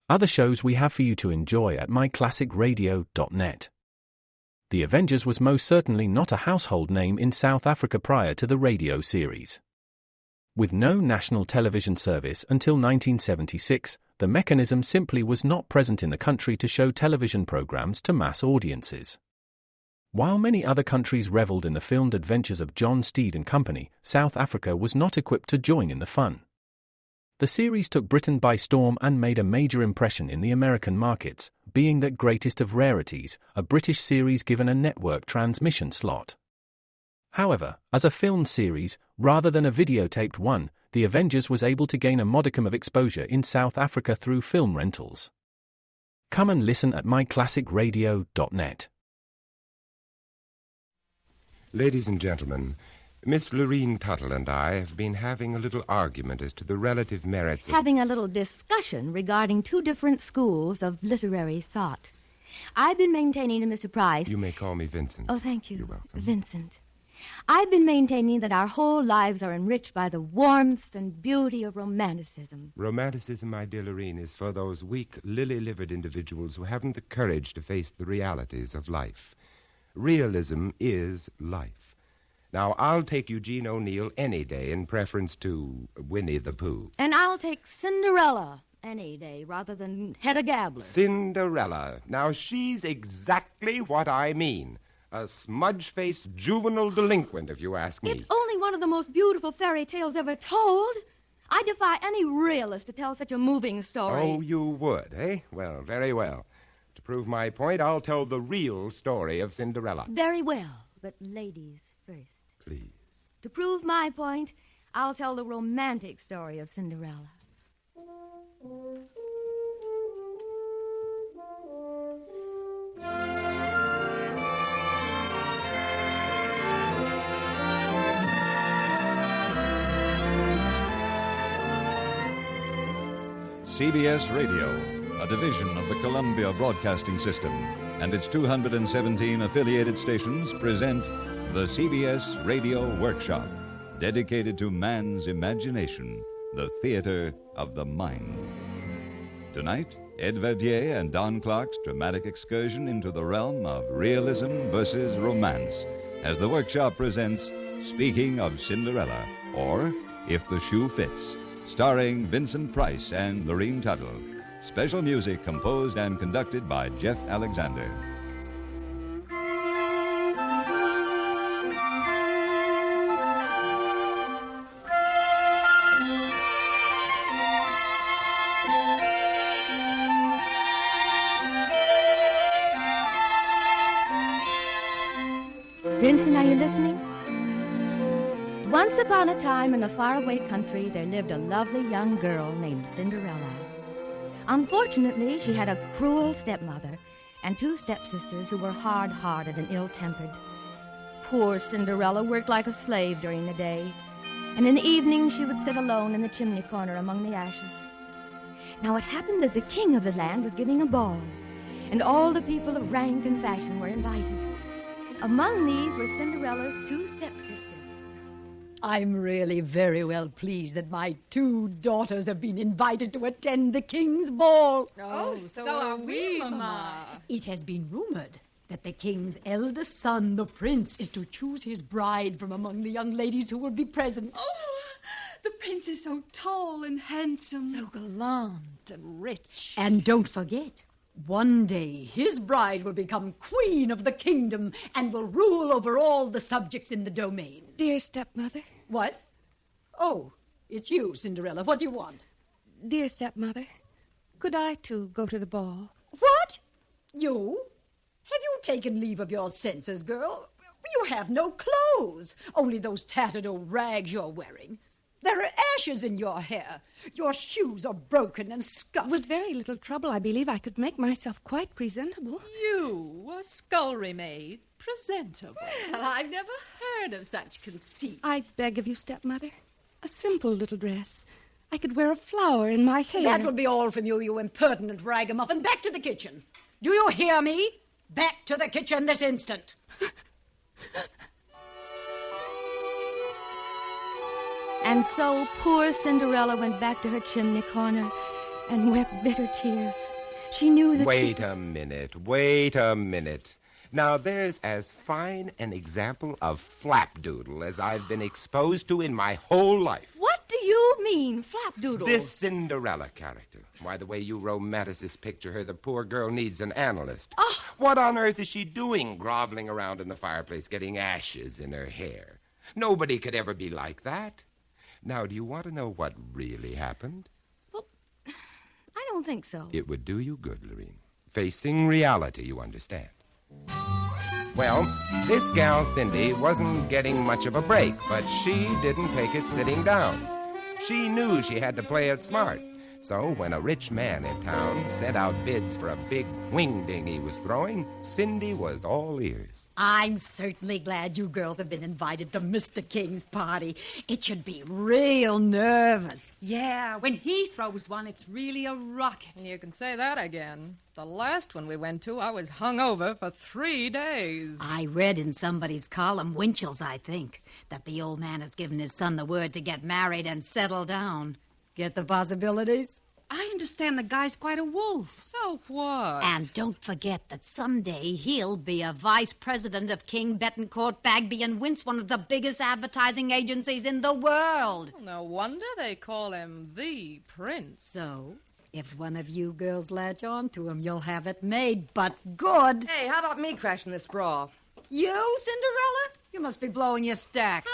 other shows we have for you to enjoy at myclassicradio.net. The Avengers was most certainly not a household name in South Africa prior to the radio series. With no national television service until 1976, the mechanism simply was not present in the country to show television programs to mass audiences. While many other countries reveled in the filmed adventures of John Steed and company, South Africa was not equipped to join in the fun. The series took Britain by storm and made a major impression in the American markets, being that greatest of rarities, a British series given a network transmission slot. However, as a filmed series, rather than a videotaped one, The Avengers was able to gain a modicum of exposure in South Africa through film rentals. Come and listen at myclassicradio.net. Ladies and gentlemen, Miss Lorene Tuttle and I have been having a little argument as to the relative merits of... Having a little discussion regarding two different schools of literary thought. I've been maintaining to Mr. Price... You may call me Vincent. Oh, thank you. You're welcome. Vincent. I've been maintaining that our whole lives are enriched by the warmth and beauty of romanticism. Romanticism, my dear Lorene, is for those weak, lily-livered individuals who haven't the courage to face the realities of life. Realism is life. Now, I'll take Eugene O'Neill any day in preference to Winnie the Pooh. And I'll take Cinderella any day rather than Hedda Gabler. Cinderella. Now, she's exactly what I mean. A smudge-faced juvenile delinquent, if you ask me. It's only one of the most beautiful fairy tales ever told. I defy any realist to tell such a moving story. Oh, you would, eh? Well, very well. To prove my point, I'll tell the real story of Cinderella. Very well, but ladies first. Please. To prove my point, I'll tell the romantic story of Cinderella. CBS Radio, a division of the Columbia Broadcasting System, and its 217 affiliated stations present the CBS Radio Workshop, dedicated to man's imagination, the theater of the mind. Tonight, Ed Verdier and Don Clark's dramatic excursion into the realm of realism versus romance, as the workshop presents Speaking of Cinderella, or If the Shoe Fits, starring Vincent Price and Lorene Tuttle. Special music composed and conducted by Jeff Alexander. Vincent, are you listening? Once upon a time in a faraway country, there lived a lovely young girl named Cinderella. Unfortunately, she had a cruel stepmother and two stepsisters who were hard-hearted and ill-tempered. Poor Cinderella worked like a slave during the day, and in the evening she would sit alone in the chimney corner among the ashes. Now it happened that the king of the land was giving a ball, and all the people of rank and fashion were invited. Among these were Cinderella's two stepsisters. I'm really very well pleased that my two daughters have been invited to attend the king's ball. Oh, so are we, Mama. It has been rumored that the king's eldest son, the prince, is to choose his bride from among the young ladies who will be present. Oh, the prince is so tall and handsome. So gallant and rich. And don't forget, one day his bride will become queen of the kingdom and will rule over all the subjects in the domain. Dear stepmother. What? Oh, it's you, Cinderella. What do you want? Dear stepmother, could I too go to the ball? What? You? Have you taken leave of your senses, girl? You have no clothes, only those tattered old rags you're wearing. There are ashes in your hair. Your shoes are broken and scuffed. With very little trouble, I believe I could make myself quite presentable. You, a scullery maid, presentable. Well, I've never heard of such conceit. I beg of you, stepmother, a simple little dress. I could wear a flower in my hair. That will be all from you, you impertinent ragamuffin. Back to the kitchen. Do you hear me? Back to the kitchen this instant. And so poor Cinderella went back to her chimney corner, and wept bitter tears. She knew that Wait a minute. Now, there's as fine an example of flapdoodle as I've been exposed to in my whole life. What do you mean, flapdoodle? This Cinderella character. Why, the way you romanticists picture her, the poor girl needs an analyst. Oh. What on earth is she doing groveling around in the fireplace getting ashes in her hair? Nobody could ever be like that. Now, do you want to know what really happened? Well, I don't think so. It would do you good, Lorene. Facing reality, you understand. Well, this gal, Cindy, wasn't getting much of a break, but she didn't take it sitting down. She knew she had to play it smart. So when a rich man in town sent out bids for a big wingding he was throwing, Cindy was all ears. I'm certainly glad you girls have been invited to Mr. King's party. It should be real nervous. Yeah, when he throws one, it's really a rocket. You can say that again. The last one we went to, I was hungover for 3 days. I read in somebody's column, Winchell's, I think, that the old man has given his son the word to get married and settle down. Get the possibilities? I understand the guy's quite a wolf. So what? And don't forget that someday he'll be a vice president of King, Bettencourt, Bagby, and Wince, one of the biggest advertising agencies in the world. Well, no wonder they call him the Prince. So, if one of you girls latch on to him, you'll have it made, but good. Hey, how about me crashing this brawl? You, Cinderella? You must be blowing your stack.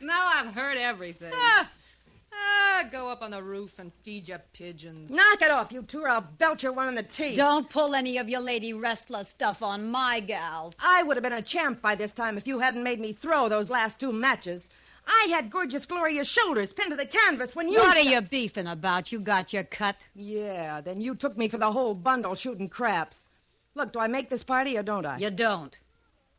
Now I've heard everything. Go up on the roof and feed your pigeons. Knock it off, you two, or I'll belch your one in the teeth. Don't pull any of your lady wrestler stuff on my gals. I would have been a champ by this time if you hadn't made me throw those last 2 matches. I had gorgeous Gloria's shoulders pinned to the canvas when you... What are you beefing about? You got your cut. Yeah, then you took me for the whole bundle shooting craps. Look, do I make this party or don't I? You don't.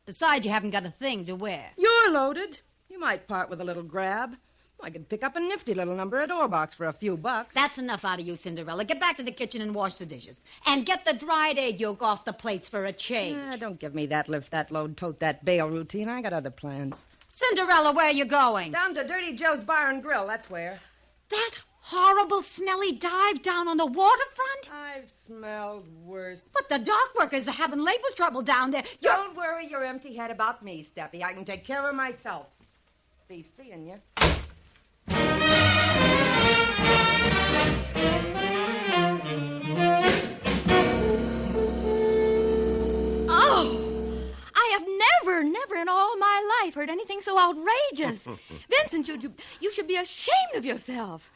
Besides, you haven't got a thing to wear. You're loaded. You might part with a little grab. I could pick up a nifty little number at Orbach's for a few bucks. That's enough out of you, Cinderella. Get back to the kitchen and wash the dishes. And get the dried egg yolk off the plates for a change. Don't give me that lift that load, tote that bail routine. I got other plans. Cinderella, where are you going? Down to Dirty Joe's Bar and Grill, that's where. That horrible, smelly dive down on the waterfront? I've smelled worse. But the dock workers are having labor trouble down there. Don't worry your empty head about me, Steppy. I can take care of myself. Be seeing you. Never in all my life heard anything so outrageous. Vincent, you should be ashamed of yourself.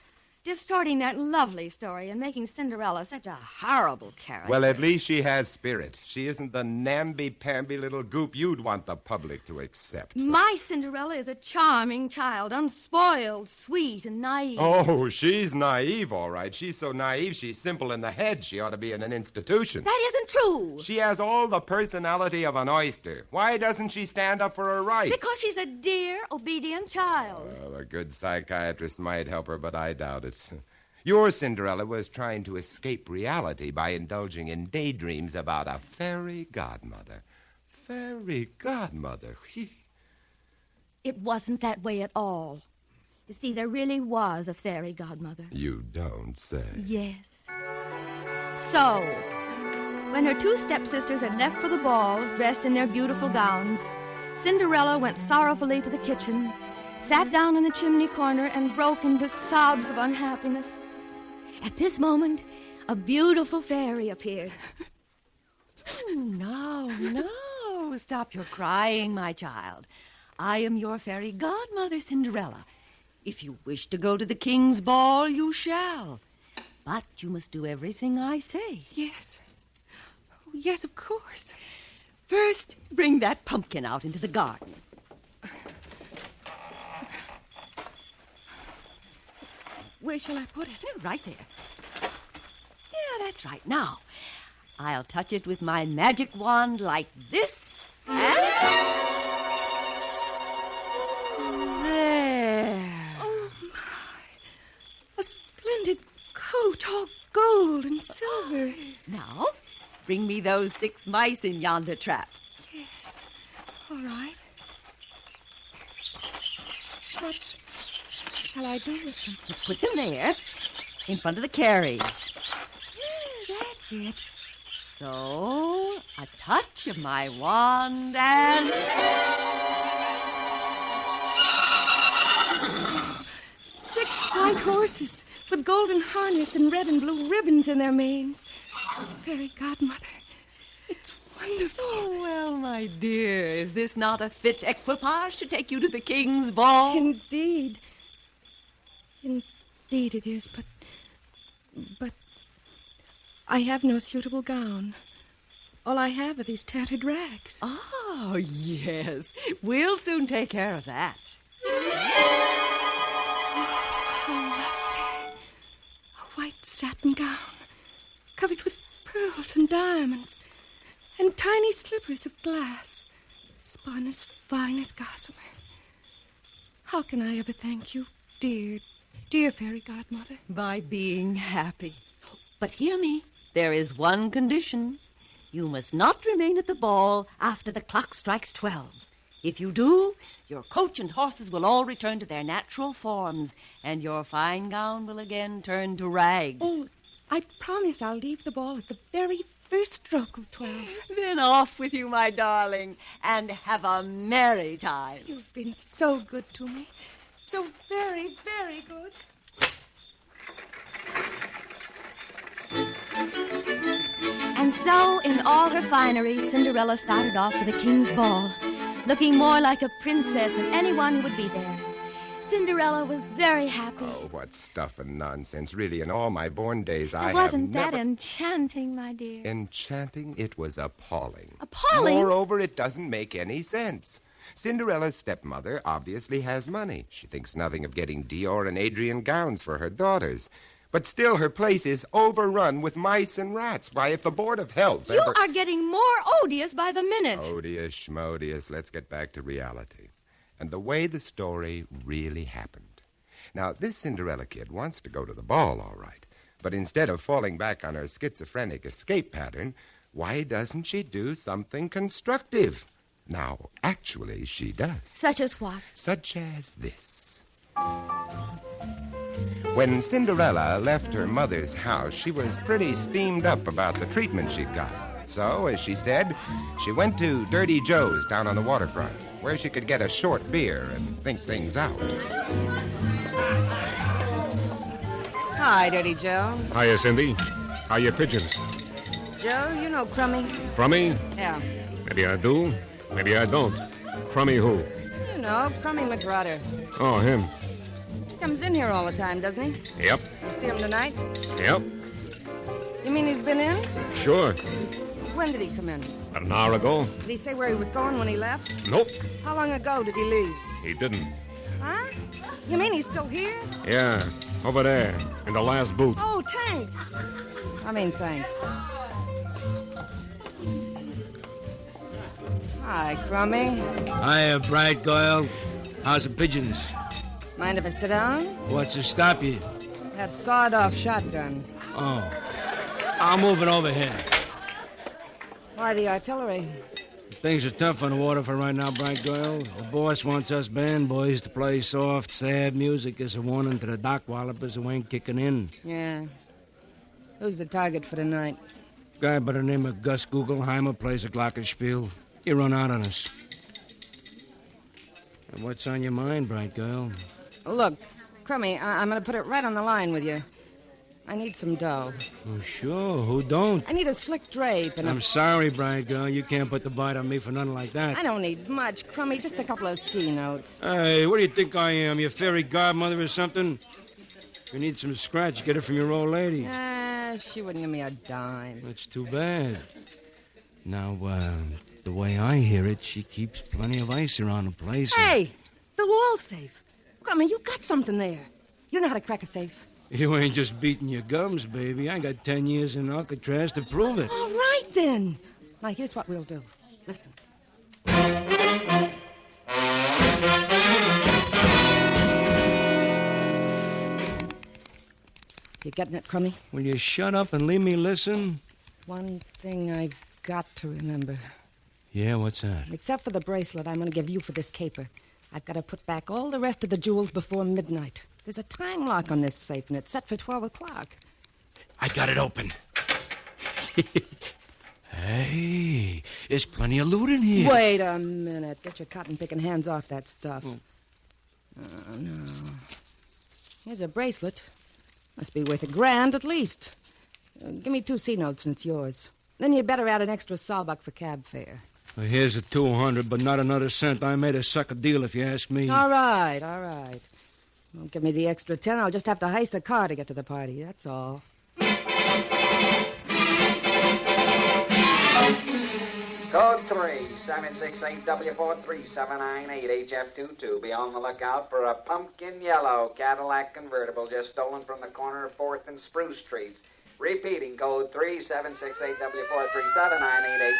Distorting that lovely story and making Cinderella such a horrible character. Well, at least she has spirit. She isn't the namby-pamby little goop you'd want the public to accept. My Cinderella is a charming child, unspoiled, sweet, and naive. Oh, she's naive, all right. She's so naive, she's simple in the head. She ought to be in an institution. That isn't true. She has all the personality of an oyster. Why doesn't she stand up for her rights? Because she's a dear, obedient child. Well, a good psychiatrist might help her, but I doubt it. Your Cinderella was trying to escape reality by indulging in daydreams about a fairy godmother. Fairy godmother. It wasn't that way at all. You see, there really was a fairy godmother. You don't say. Yes. So, when her 2 stepsisters had left for the ball, dressed in their beautiful gowns, Cinderella went sorrowfully to the kitchen, sat down in the chimney corner, and broke into sobs of unhappiness. At this moment, a beautiful fairy appeared. No, stop your crying, my child. I am your fairy godmother, Cinderella. If you wish to go to the king's ball, you shall. But you must do everything I say. Yes. Oh, yes, of course. First, bring that pumpkin out into the garden. Where shall I put it? Right there. Yeah, that's right. Now, I'll touch it with my magic wand like this. And there. Oh, my. A splendid coat, all gold and silver. Now, bring me those 6 mice in yonder trap. Yes. All right. What shall I do with them? Put them there, in front of the carriage. kid. So, a touch of my wand and... 6 white horses with golden harness and red and blue ribbons in their manes. Fairy godmother, it's wonderful. Oh, well, my dear, is this not a fit equipage to take you to the king's ball? Indeed. Indeed it is, but I have no suitable gown. All I have are these tattered rags. Oh, yes. We'll soon take care of that. How lovely. A white satin gown, covered with pearls and diamonds, and tiny slippers of glass, spun as fine as gossamer. How can I ever thank you, dear, dear fairy godmother? By being happy. But hear me. There is one condition. You must not remain at the ball after the clock strikes 12. If you do, your coach and horses will all return to their natural forms, and your fine gown will again turn to rags. Oh, I promise I'll leave the ball at the very first stroke of 12. Then off with you, my darling, and have a merry time. You've been so good to me. So very, very good. And so, in all her finery, Cinderella started off for the king's ball, looking more like a princess than anyone who would be there. Cinderella was very happy. Oh, what stuff and nonsense. Really, in all my born days, I have Wasn't never... that enchanting, my dear? Enchanting? It was appalling. Appalling? Moreover, it doesn't make any sense. Cinderella's stepmother obviously has money. She thinks nothing of getting Dior and Adrian gowns for her daughters. But still, her place is overrun with mice and rats. Why, if the Board of Health You are getting more odious by the minute. Odious, schmodious. Let's get back to reality. And the way the story really happened. Now, this Cinderella kid wants to go to the ball, all right. But instead of falling back on her schizophrenic escape pattern, why doesn't she do something constructive? Now, actually, she does. Such as what? Such as this. When Cinderella left her mother's house, she was pretty steamed up about the treatment she'd got. So, as she said, she went to Dirty Joe's down on the waterfront, where she could get a short beer and think things out. Hi, Dirty Joe. Hiya, Cindy. How your pigeons? Joe, you know Crummy? Crummy? Yeah. Maybe I do, maybe I don't. Crummy who? You know, Crummy McGrutter. Oh, him. He comes in here all the time, doesn't he? Yep. You see him tonight? Yep. You mean he's been in? Sure. When did he come in? About an hour ago. Did he say where he was going when he left? Nope. How long ago did he leave? He didn't. Huh? You mean he's still here? Yeah, over there, in the last booth. Oh, thanks. Thanks. Hi, Crummy. Hiya, bright girl. How's the pigeons? Mind if I sit down? What's to stop you? That sawed-off shotgun. Oh, I'll move it over here. Why the artillery? Things are tough on the water for right now, bright girl. The boss wants us band boys to play soft, sad music as a warning to the dock wallopers who ain't kicking in. Yeah. Who's the target for tonight? Guy by the name of Gus Gugelheimer plays a glockenspiel. He run out on us. And what's on your mind, bright girl? Look, Crummy, I'm going to put it right on the line with you. I need some dough. Oh, sure. Who don't? I need a slick drape and I'm sorry, bright girl. You can't put the bite on me for nothing like that. I don't need much, Crummy. Just a couple of C notes. Hey, what do you think I am? Your fairy godmother or something? If you need some scratch, get it from your old lady. She wouldn't give me a dime. That's too bad. Now, the way I hear it, she keeps plenty of ice around the place. Hey, the wall safe. Crummy, you got something there. You know how to crack a safe. You ain't just beating your gums, baby. I got 10 years in Alcatraz to prove it. All right, then. Now, here's what we'll do. Listen. You getting it, Crummy? Will you shut up and leave me listen? One thing I've got to remember. Yeah, what's that? Except for the bracelet I'm going to give you for this caper. I've got to put back all the rest of the jewels before midnight. There's a time lock on this safe, and it's set for 12 o'clock. I got it open. Hey, there's plenty of loot in here. Wait a minute. Get your cotton-picking hands off that stuff. Oh, no. Here's a bracelet. Must be worth $1,000 at least. Give me 2 C-notes and it's yours. Then you better add an extra sawbuck for cab fare. Well, here's the 200, but not another cent. I made a sucker deal if you ask me. All right. Don't give me the extra 10. I'll just have to heist a car to get to the party. That's all. Code 3, 768W43798, HF22. Be on the lookout for a pumpkin yellow Cadillac convertible just stolen from the corner of 4th and Spruce Streets. Repeating, code 3, 768W43798, HF22.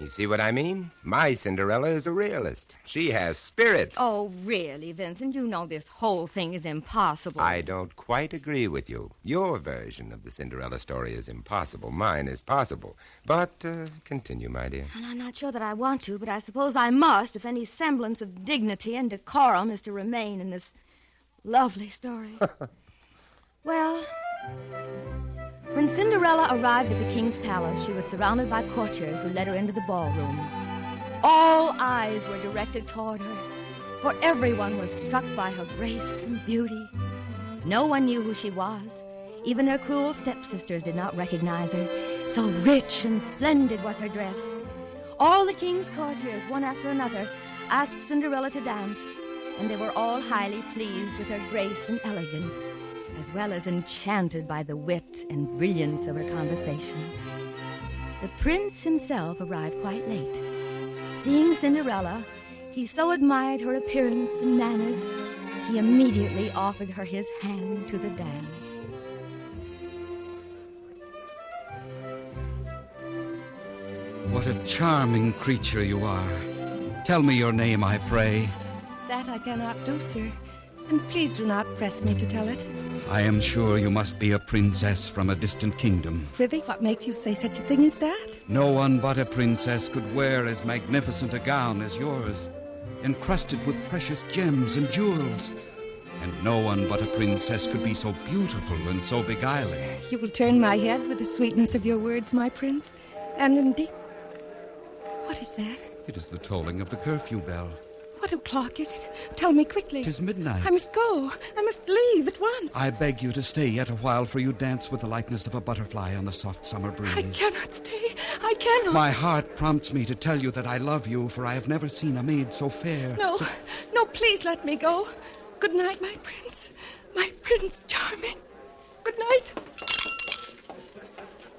You see what I mean? My Cinderella is a realist. She has spirit. Oh, really, Vincent? You know this whole thing is impossible. I don't quite agree with you. Your version of the Cinderella story is impossible. Mine is possible. But continue, my dear. And I'm not sure that I want to, but I suppose I must if any semblance of dignity and decorum is to remain in this lovely story. Well, when Cinderella arrived at the king's palace, she was surrounded by courtiers who led her into the ballroom. All eyes were directed toward her, for everyone was struck by her grace and beauty. No one knew who she was. Even her cruel stepsisters did not recognize her. So rich and splendid was her dress. All the king's courtiers, one after another, asked Cinderella to dance, and they were all highly pleased with her grace and elegance, as well as enchanted by the wit and brilliance of her conversation. The prince himself arrived quite late. Seeing Cinderella, he so admired her appearance and manners, he immediately offered her his hand to the dance. What a charming creature you are. Tell me your name, I pray. That I cannot do, sir. And please do not press me to tell it. I am sure you must be a princess from a distant kingdom. Prithee, what makes you say such a thing as that? No one but a princess could wear as magnificent a gown as yours, encrusted with precious gems and jewels. And no one but a princess could be so beautiful and so beguiling. You will turn my head with the sweetness of your words, my prince. And indeed... What is that? It is the tolling of the curfew bell. What o'clock is it? Tell me quickly. 'Tis midnight. I must go. I must leave at once. I beg you to stay yet a while, for you dance with the lightness of a butterfly on the soft summer breeze. I cannot stay. I cannot. My heart prompts me to tell you that I love you, for I have never seen a maid so fair. No, please let me go. Good night, my prince. My prince charming. Good night.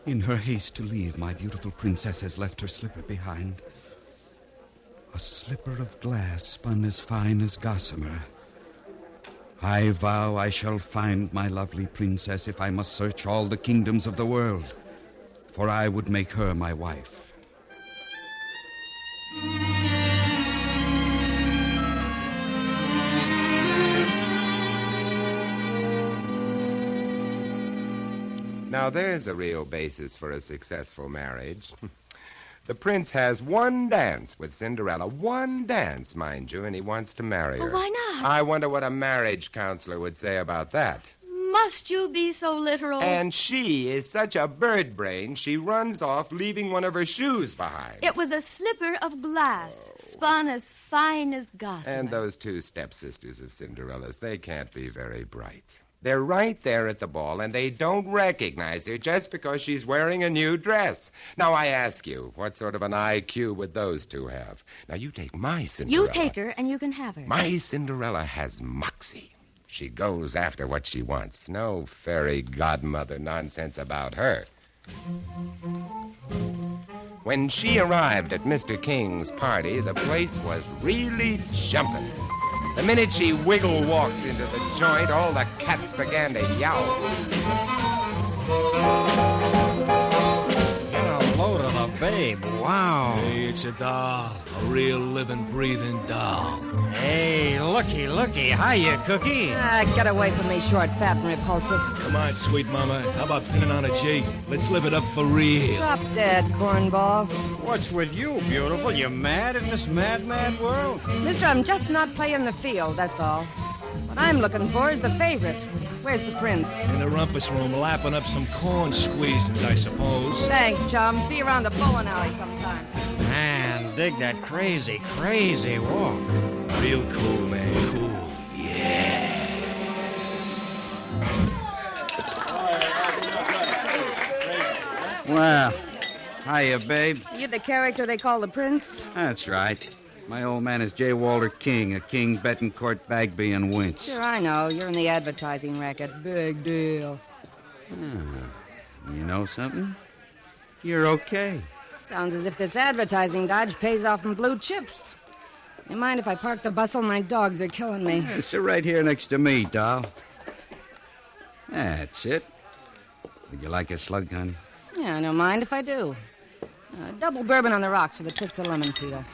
In her haste to leave, my beautiful princess has left her slipper behind. A slipper of glass spun as fine as gossamer. I vow I shall find my lovely princess if I must search all the kingdoms of the world, for I would make her my wife. Now, there's a real basis for a successful marriage. The prince has one dance with Cinderella. One dance, mind you, and he wants to marry her. Well, why not? I wonder what a marriage counselor would say about that. Must you be so literal? And she is such a bird brain, she runs off leaving one of her shoes behind. It was a slipper of glass, spun as fine as gossamer. And those 2 stepsisters of Cinderella's, they can't be very bright. They're right there at the ball, and they don't recognize her just because she's wearing a new dress. Now, I ask you, what sort of an IQ would those 2 have? Now, you take my Cinderella. You take her, and you can have her. My Cinderella has moxie. She goes after what she wants. No fairy godmother nonsense about her. When she arrived at Mr. King's party, the place was really jumping. The minute she wiggle-walked into the joint, all the cats began to yowl. Get a load of the babe. Wow. Hey, it's a doll. A real living, breathing doll. Hey, looky. Hiya, Cookie. Get away from me, short, fat, and repulsive. Come on, sweet mama. How about pinning on a G? Let's live it up for real. Drop dead, cornball. What's with you, beautiful? You mad in this mad world? Mister, I'm just not playing the field, that's all. What I'm looking for is the favorite. Where's the prince? In the rumpus room, lapping up some corn squeezes, I suppose. Thanks, chum. See you around the bowling alley sometime. Man, dig that crazy, crazy walk. Real cool, man, cool. Well, hiya, babe. You the character they call the prince? That's right. My old man is J. Walter King, a King, Betancourt, Bagby, and Winch. Sure, I know. You're in the advertising racket. Big deal. You know something? You're okay. Sounds as if this advertising dodge pays off in blue chips. You mind if I park the bustle? My dogs are killing me. Sit right here next to me, doll. That's it. Would you like a slug gun? Yeah, I don't mind if I do. Double bourbon on the rocks with a twist of lemon peel.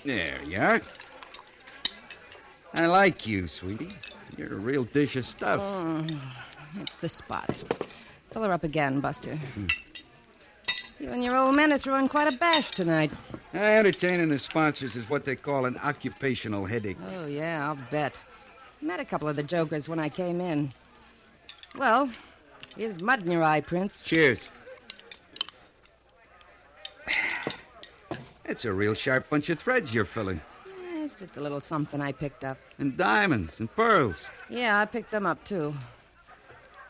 There you are. I like you, sweetie. You're a real dish of stuff. It's the spot. Fill her up again, Buster. You and your old men are throwing quite a bash tonight. Entertaining the sponsors is what they call an occupational headache. Oh, yeah, I'll bet. Met a couple of the jokers when I came in. Well, here's mud in your eye, Prince. Cheers. It's a real sharp bunch of threads you're filling. It's just a little something I picked up. And diamonds and pearls. Yeah, I picked them up, too.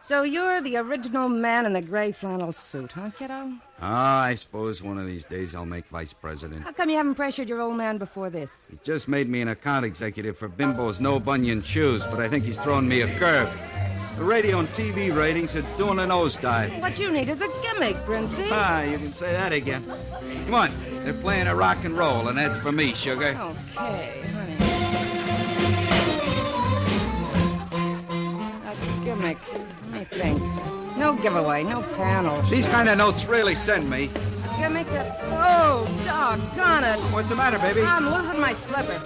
So you're the original man in the gray flannel suit, huh, kiddo? I suppose one of these days I'll make vice president. How come you haven't pressured your old man before this? He's just made me an account executive for Bimbo's no-bunion shoes, but I think he's thrown me a curve. The radio and TV ratings are doing a nosedive. What you need is a gimmick, Princey. You can say that again. Come on, they're playing a rock and roll, and that's for me, sugar. Okay, honey. A gimmick, I think. No giveaway, no panels. These kind of notes really send me. A gimmick that... Oh, doggone it. What's the matter, baby? I'm losing my slipper.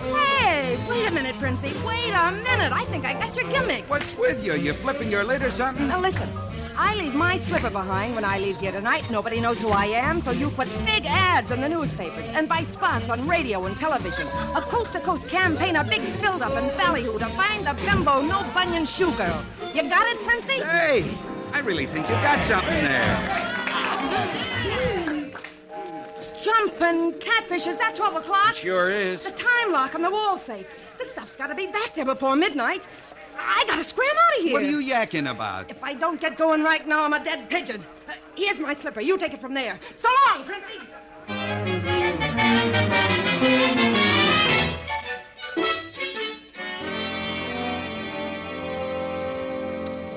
Hey, wait a minute, Princey. Wait a minute. I think I got your gimmick. What's with you? You flipping your lid or something? Now, listen. I leave my slipper behind when I leave here tonight. Nobody knows who I am, so you put big ads in the newspapers and buy spots on radio and television. A coast-to-coast campaign, a big build-up in Ballyhoo to find the Bimbo no-bunion shoe girl. You got it, Princey? Hey, I really think you got something there. Jumping catfish, is that 12 o'clock? It sure is. The time lock on the wall safe. This stuff's got to be back there before midnight. I got to scram out of here. What are you yakking about? If I don't get going right now, I'm a dead pigeon. Here's my slipper. You take it from there. So long, Princey.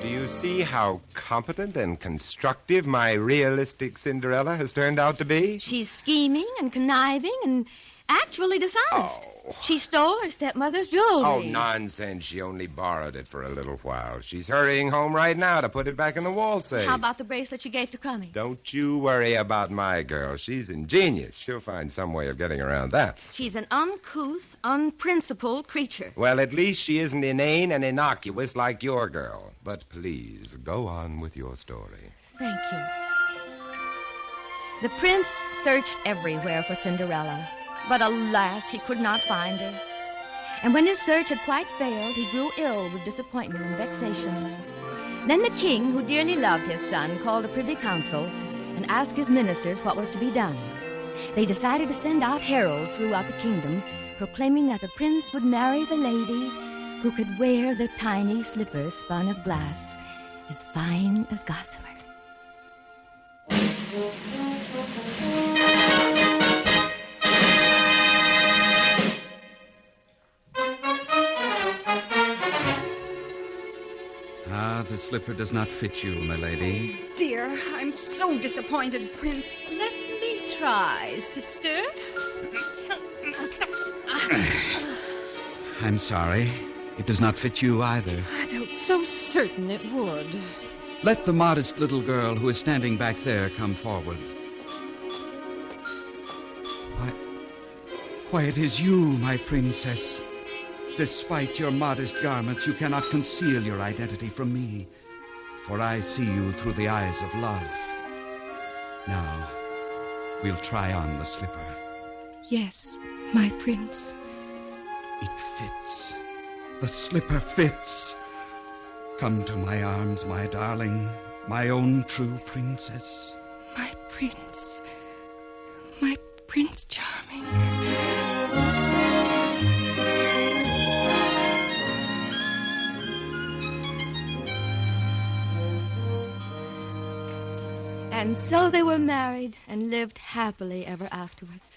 Do you see how competent and constructive my realistic Cinderella has turned out to be? She's scheming and conniving and actually dishonest. She stole her stepmother's jewelry. Oh, nonsense. She only borrowed it for a little while. She's hurrying home right now to put it back in the wall safe. How about the bracelet you gave to Crummy? Don't you worry about my girl. She's ingenious. She'll find some way of getting around that. She's an uncouth, unprincipled creature. Well, at least she isn't inane and innocuous like your girl. But please, go on with your story. Thank you. The prince searched everywhere for Cinderella. But alas, he could not find her. And when his search had quite failed, he grew ill with disappointment and vexation. Then the king, who dearly loved his son, called a privy council and asked his ministers what was to be done. They decided to send out heralds throughout the kingdom, proclaiming that the prince would marry the lady who could wear the tiny slippers spun of glass, as fine as gossamer. The slipper does not fit you, my lady. Dear, I'm so disappointed, Prince. Let me try, sister. I'm sorry. It does not fit you either. I felt so certain it would. Let the modest little girl who is standing back there come forward. Why, it is you, my princess. Despite your modest garments, you cannot conceal your identity from me, for I see you through the eyes of love. Now, we'll try on the slipper. Yes, my prince. It fits. The slipper fits. Come to my arms, my darling, my own true princess. My prince. My Prince Charming. And so they were married and lived happily ever afterwards.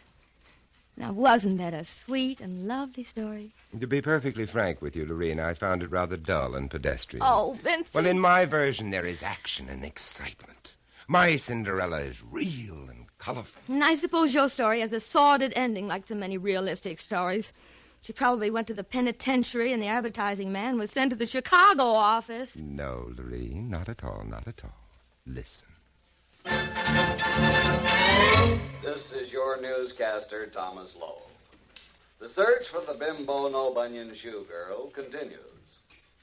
Now, wasn't that a sweet and lovely story? To be perfectly frank with you, Lorene, I found it rather dull and pedestrian. Oh, Vincent. Well, in my version, there is action and excitement. My Cinderella is real and colorful. And I suppose your story has a sordid ending like so many realistic stories. She probably went to the penitentiary and the advertising man was sent to the Chicago office. No, Lorene, not at all, not at all. Listen. This is your newscaster, Thomas Lowell. The search for the bimbo no-bunion shoe girl continues.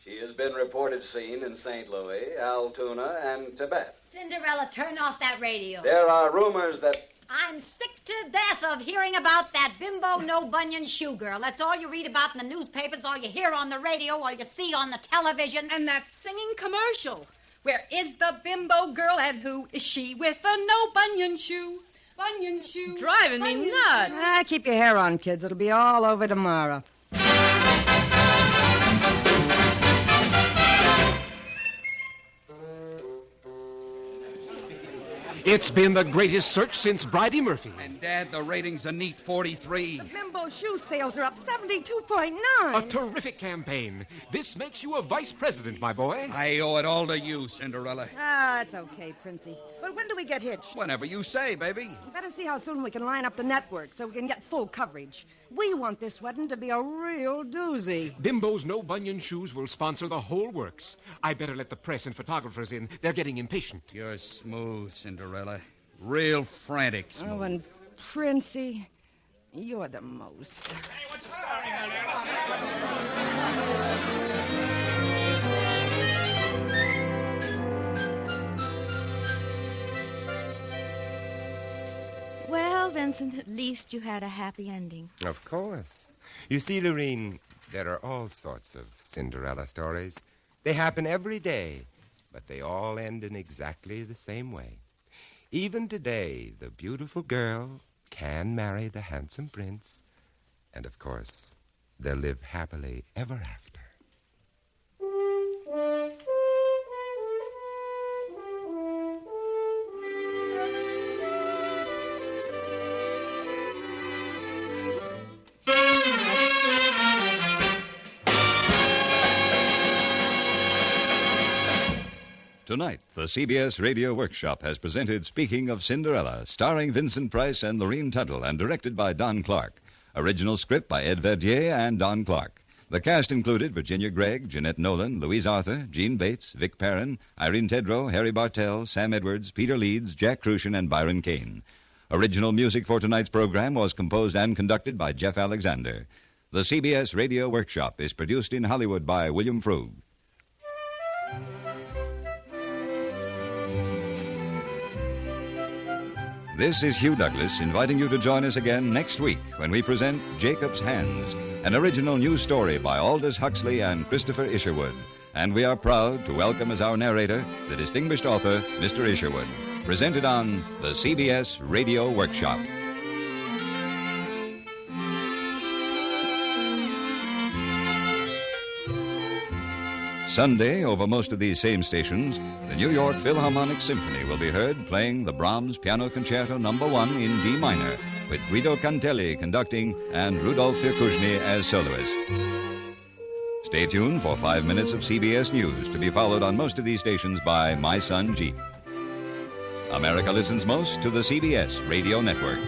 She has been reported seen in St. Louis, Altoona, and Tibet. Cinderella, turn off that radio. There are rumors that... I'm sick to death of hearing about that bimbo no-bunion shoe girl. That's all you read about in the newspapers, all you hear on the radio, all you see on the television. And that singing commercial. Where is the bimbo girl and who is she with the no-bunion shoe? Bunion shoe. Driving me nuts. Keep your hair on, kids. It'll be all over tomorrow. It's been the greatest search since Bridie Murphy. And, Dad, the rating's a neat 43. The bimbo shoe sales are up 72.9. A terrific campaign. This makes you a vice president, my boy. I owe it all to you, Cinderella. That's okay, Princey. But when do we get hitched? Whenever you say, baby. You better see how soon we can line up the network so we can get full coverage. We want this wedding to be a real doozy. Bimbo's No Bunion Shoes will sponsor the whole works. I better let the press and photographers in. They're getting impatient. You're smooth, Cinderella. Real frantic smooth. Oh, and Princey, you're the most. Well, Vincent, at least you had a happy ending. Of course. You see, Lorene, there are all sorts of Cinderella stories. They happen every day, but they all end in exactly the same way. Even today, the beautiful girl can marry the handsome prince, and of course, they'll live happily ever after. Tonight, the CBS Radio Workshop has presented Speaking of Cinderella, starring Vincent Price and Lorene Tuttle, and directed by Don Clark. Original script by Ed Verdier and Don Clark. The cast included Virginia Gregg, Jeanette Nolan, Louise Arthur, Gene Bates, Vic Perrin, Irene Tedrow, Harry Bartell, Sam Edwards, Peter Leeds, Jack Crucian, and Byron Kane. Original music for tonight's program was composed and conducted by Jeff Alexander. The CBS Radio Workshop is produced in Hollywood by William Frug. This is Hugh Douglas inviting you to join us again next week when we present Jacob's Hands, an original news story by Aldous Huxley and Christopher Isherwood. And we are proud to welcome as our narrator the distinguished author, Mr. Isherwood. Presented on the CBS Radio Workshop. Sunday, over most of these same stations, the New York Philharmonic Symphony will be heard playing the Brahms Piano Concerto No. 1 in D minor, with Guido Cantelli conducting and Rudolph Firkushny as soloist. Stay tuned for 5 minutes of CBS News, to be followed on most of these stations by My Son Jeep. America listens most to the CBS Radio Network.